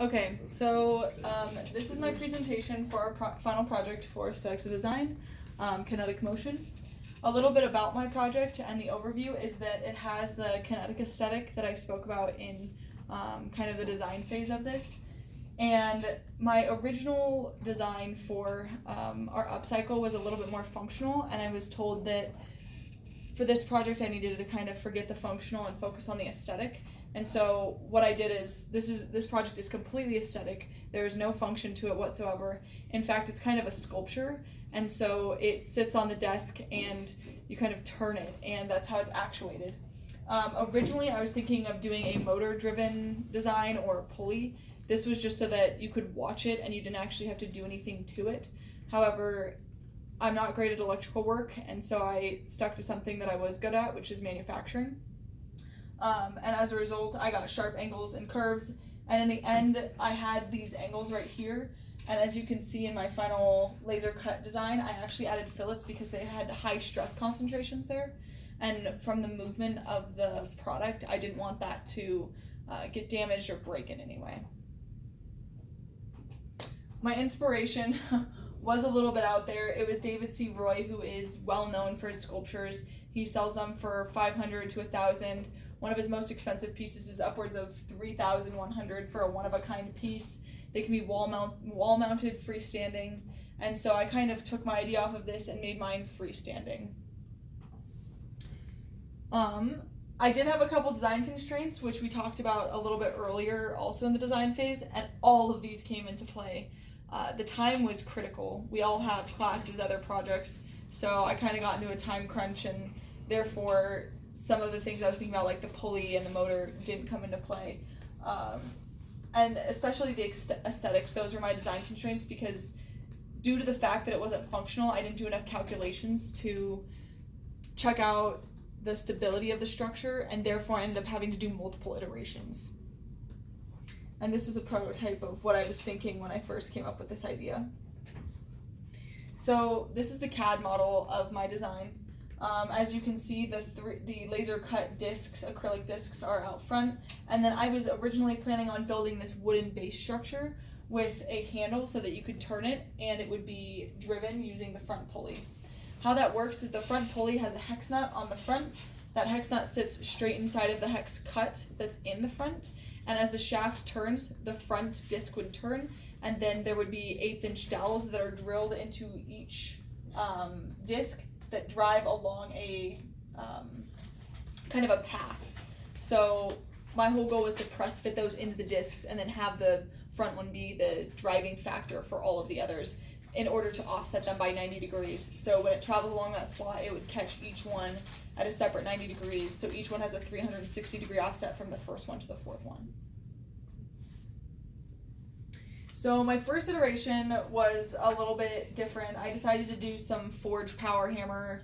Okay, so this is my presentation for our final project for Aesthetics of Design, Kinetic Motion. A little bit about my project and the overview is that it has the kinetic aesthetic that I spoke about in kind of the design phase of this. And my original design for our upcycle was a little bit more functional, and I was told that for this project I needed to kind of forget the functional and focus on the aesthetic. And so what I did is this project is completely aesthetic. There is no function to it whatsoever. In fact, it's kind of a sculpture, and so it sits on the desk and you kind of turn it, and that's how it's actuated. Originally I was thinking of doing a motor driven design or a pulley. This was just so that you could watch it and you didn't actually have to do anything to it. However, I'm not great at electrical work, and so I stuck to something that I was good at, which is manufacturing. And as a result, I got sharp angles and curves, and in the end, I had these angles right here. And as you can see in my final laser cut design, I actually added fillets because they had high stress concentrations there. And from the movement of the product, I didn't want that to get damaged or break in any way. My inspiration was a little bit out there. It was David C. Roy, who is well known for his sculptures. He sells them for $500 to $1,000. One of his most expensive pieces is upwards of $3,100 for a one-of-a-kind piece. They can be wall-mounted, freestanding, and so I kind of took my idea off of this and made mine freestanding. I did have a couple design constraints, which we talked about a little bit earlier, also in the design phase, and all of these came into play. The time was critical. We all have classes, other projects, so I kind of got into a time crunch, and therefore some of the things I was thinking about, like the pulley and the motor, didn't come into play. And especially the aesthetics, those were my design constraints, because due to the fact that it wasn't functional, I didn't do enough calculations to check out the stability of the structure, and therefore I ended up having to do multiple iterations. And this was a prototype of what I was thinking when I first came up with this idea. So this is the CAD model of my design. As you can see, the laser cut discs, acrylic discs, are out front, and then I was originally planning on building this wooden base structure with a handle so that you could turn it and it would be driven using the front pulley. How that works is the front pulley has a hex nut on the front. That hex nut sits straight inside of the hex cut that's in the front, and as the shaft turns, the front disc would turn, and then there would be 1/8-inch dowels that are drilled into each disc that drive along a kind of a path. So my whole goal was to press fit those into the discs and then have the front one be the driving factor for all of the others in order to offset them by 90 degrees. So when it travels along that slot, it would catch each one at a separate 90 degrees, so each one has a 360 degree offset from the first one to the fourth one. So my first iteration was a little bit different. I decided to do some forge power hammer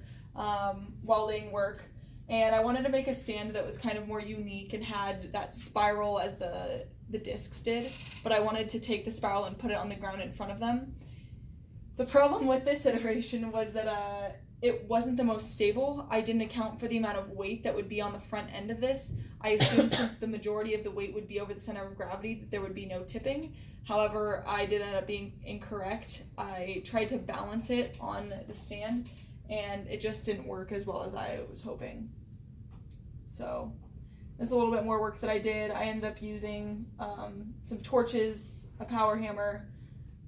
welding work, and I wanted to make a stand that was kind of more unique and had that spiral as the discs did, but I wanted to take the spiral and put it on the ground in front of them. The problem with this iteration was that it wasn't the most stable. I didn't account for the amount of weight that would be on the front end of this. I assumed since the majority of the weight would be over the center of gravity that there would be no tipping. However, I did end up being incorrect. I tried to balance it on the stand, and it just didn't work as well as I was hoping. So there's a little bit more work that I did. I ended up using some torches, a power hammer,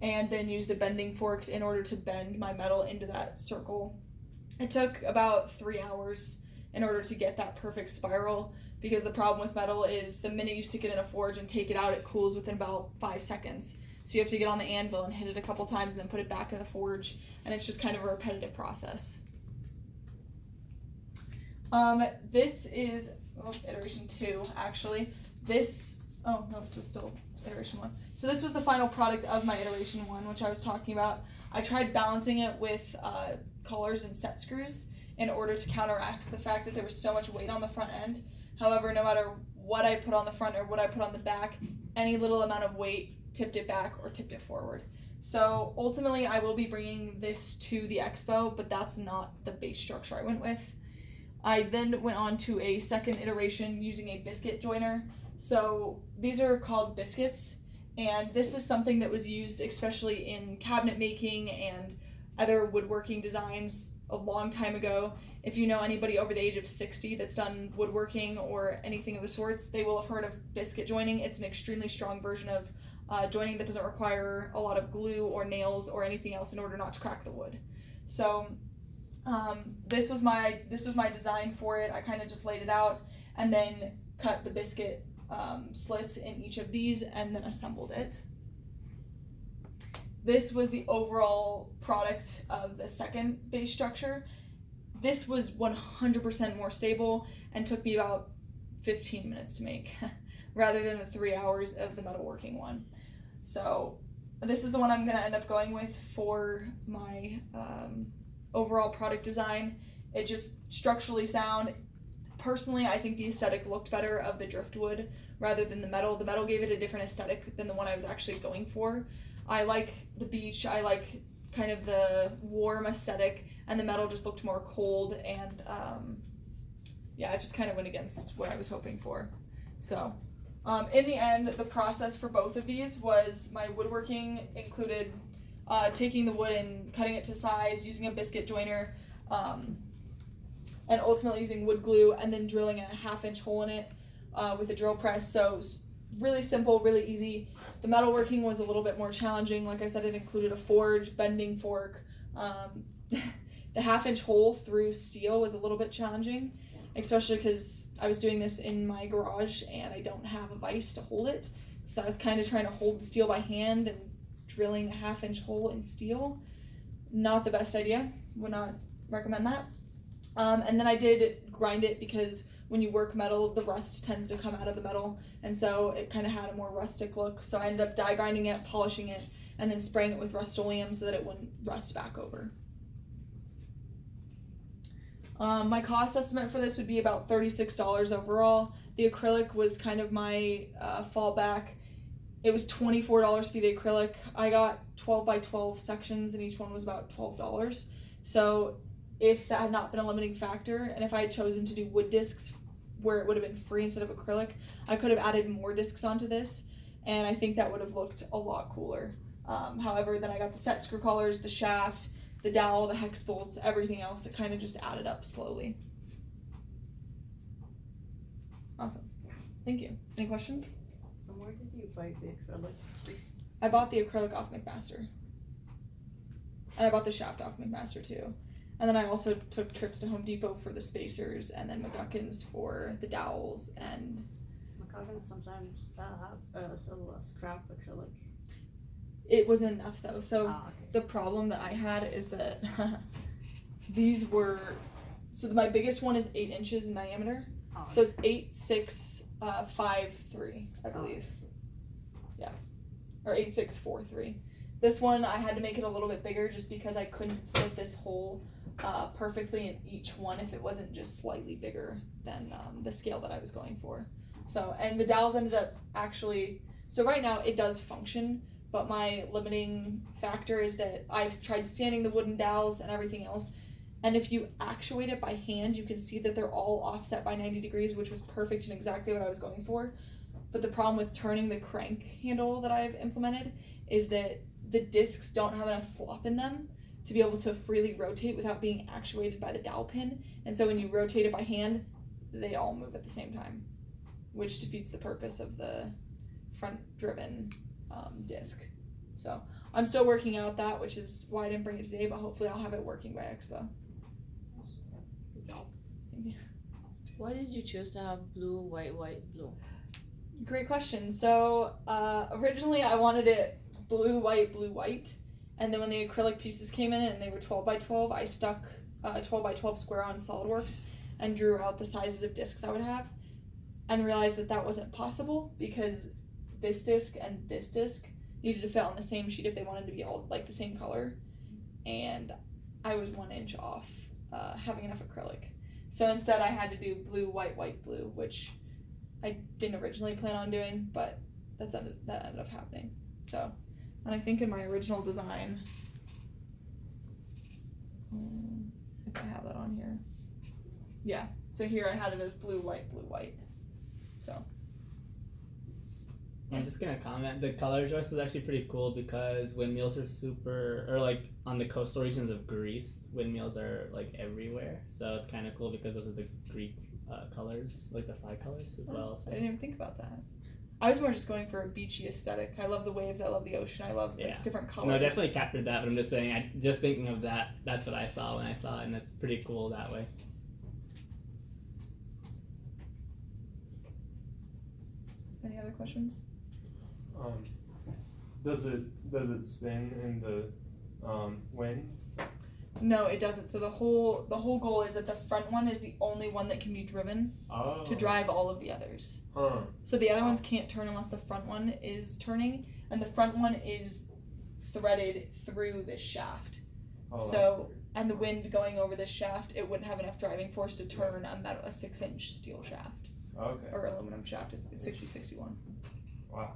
and then used a bending fork in order to bend my metal into that circle. It took about 3 hours in order to get that perfect spiral, because the problem with metal is the minute you stick it in a forge and take it out, it cools within about 5 seconds. So you have to get on the anvil and hit it a couple times and then put it back in the forge, and it's just kind of a repetitive process. This is iteration 2, actually. This was still iteration 1. So this was the final product of my iteration 1, which I was talking about. I tried balancing it with collars and set screws in order to counteract the fact that there was so much weight on the front end. However, no matter what I put on the front or what I put on the back, any little amount of weight tipped it back or tipped it forward. So ultimately I will be bringing this to the expo, but that's not the base structure I went with. I then went on to a second iteration using a biscuit joiner. So these are called biscuits, And this is something that was used especially in cabinet making and other woodworking designs a long time ago. If you know anybody over the age of 60 that's done woodworking or anything of the sorts, they will have heard of biscuit joining. It's an extremely strong version of joining that doesn't require a lot of glue or nails or anything else in order not to crack the wood. So this was my design for it. I kind of just laid it out and then cut the biscuit slits in each of these and then assembled it. This was the overall product of the second base structure. This was 100% more stable and took me about 15 minutes to make rather than the 3 hours of the metalworking one. So this is the one I'm going to end up going with for my overall product design. It just structurally sound. Personally, I think the aesthetic looked better of the driftwood rather than the metal. The metal gave it a different aesthetic than the one I was actually going for. I like the beach, I like kind of the warm aesthetic, and the metal just looked more cold and it just kind of went against what I was hoping for. So in the end, the process for both of these was my woodworking included taking the wood and cutting it to size, using a biscuit joiner, and ultimately using wood glue and then drilling a 1/2-inch hole in it with a drill press. So really simple, really easy. The metalworking was a little bit more challenging. Like I said, it included a forge, bending fork. The 1/2-inch hole through steel was a little bit challenging, especially because I was doing this in my garage and I don't have a vise to hold it. So I was kind of trying to hold the steel by hand and drilling a 1/2-inch hole in steel. Not the best idea. Would not recommend that. And then I did grind it because when you work metal, the rust tends to come out of the metal, and so it kind of had a more rustic look. So I ended up die grinding it, polishing it, and then spraying it with Rust-Oleum so that it wouldn't rust back over. My cost estimate for this would be about $36 overall. The acrylic was kind of my fallback. It was $24 for the acrylic. I got 12 by 12 sections, and each one was about $12. So if that had not been a limiting factor, and if I had chosen to do wood discs where it would have been free instead of acrylic, I could have added more discs onto this, and I think that would have looked a lot cooler. However, then I got the set screw collars, the shaft, the dowel, the hex bolts, everything else. It kind of just added up slowly. Awesome. Thank you. Any questions? And where did you buy the acrylic? I bought the acrylic off McMaster. And I bought the shaft off McMaster too. And then I also took trips to Home Depot for the spacers, and then McGuckins for the dowels. And McGuckins sometimes have scrap acrylic. It wasn't enough though. So okay. The problem that I had is that these were, so my biggest one is 8 inches in diameter. Oh, So it's 8, 6, 5, 3, I believe. Yeah. Or 8, 6, 4, 3. This one I had to make it a little bit bigger just because I couldn't fit this hole perfectly in each one if it wasn't just slightly bigger than the scale that I was going for. So, and the dowels ended up actually, so right now it does function, but my limiting factor is that I've tried sanding the wooden dowels and everything else, and if you actuate it by hand, you can see that they're all offset by 90 degrees, which was perfect and exactly what I was going for. But the problem with turning the crank handle that I've implemented is that the discs don't have enough slop in them to be able to freely rotate without being actuated by the dowel pin. And so when you rotate it by hand, they all move at the same time, which defeats the purpose of the front-driven disc. So I'm still working out that, which is why I didn't bring it today, but hopefully I'll have it working by Expo. Good job. Thank you. Why did you choose to have blue, white, blue? Great question. So originally I wanted it blue, white, and then when the acrylic pieces came in and they were 12 by 12, I stuck 12 by 12 square on SolidWorks and drew out the sizes of discs I would have, and realized that that wasn't possible because this disc and this disc needed to fit on the same sheet if they wanted to be all like the same color, and I was 1 inch off having enough acrylic. So instead I had to do blue, white, blue, which I didn't originally plan on doing, but that ended up happening. So, and I think in my original design, if I have that on here, yeah. So here I had it as blue, white. So I'm just gonna comment. The color choice is actually pretty cool because windmills are super, or like on the coastal regions of Greece, windmills are like everywhere. So it's kind of cool because those are the Greek colors, like the flag colors as well. So. I didn't even think about that. I was more just going for a beachy aesthetic. I love the waves. I love the ocean. I love like, different colors. No, definitely captured that. But I'm just saying, just thinking of that. That's what I saw when I saw it, and that's pretty cool that way. Any other questions? Does it spin in the wind? No, it doesn't. So the whole goal is that the front one is the only one that can be driven to drive all of the others. So the other ones can't turn unless the front one is turning, and the front one is threaded through this shaft. And the wind going over this shaft, it wouldn't have enough driving force to turn a 6-inch steel shaft. Okay. Or aluminum shaft. It's 6061. Wow.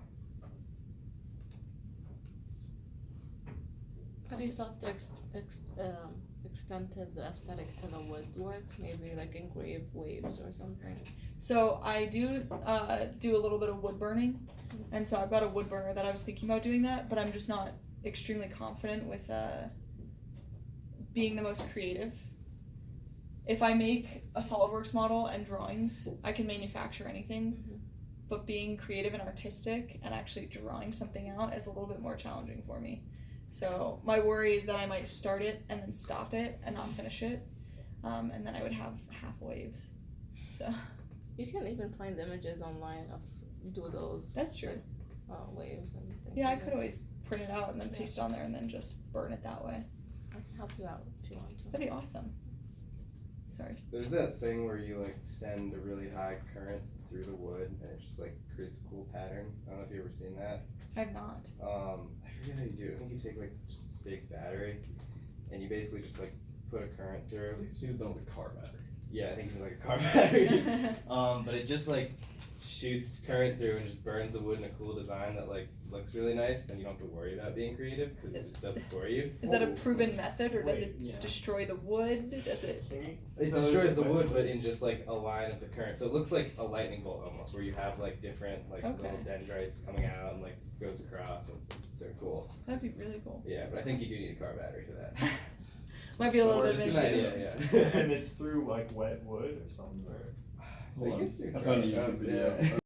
Have you thought to extended the aesthetic to the woodwork? Maybe like engrave waves or something? So I do a little bit of wood burning, and so I've got a wood burner that I was thinking about doing that, but I'm just not extremely confident with being the most creative. If I make a SolidWorks model and drawings, I can manufacture anything, but being creative and artistic and actually drawing something out is a little bit more challenging for me. So my worry is that I might start it and then stop it and not finish it, and then I would have half waves. So you can even find images online of doodles. That's true. Waves and things. Yeah, I could always print it out and then paste it on there and then just burn it that way. I can help you out if you want to. That'd be awesome. Sorry. There's that thing where you like send a really high current through the wood and it just like creates a cool pattern. I don't know if you've ever seen that. I've not. I forget how you do it. I think you take like just a big battery and you basically just like put a current through. You've seen it done with a car battery. Yeah, I think it's like a car battery. But it just like shoots current through and just burns the wood in a cool design that like looks really nice. Then you don't have to worry about being creative because it just does it for you. Is that a proven method, or does Wait, it destroy the wood? Does it? It destroys the wood, but in just like a line of the current. So it looks like a lightning bolt almost, where you have like different like little dendrites coming out and like goes across. And it's sort of cool. That'd be really cool. Yeah, but I think you do need a car battery for that. Might be a little bit of Just an an issue. idea, yeah. And it's through like wet wood or something. Or... I think it's through I found a truck, YouTube video. yeah.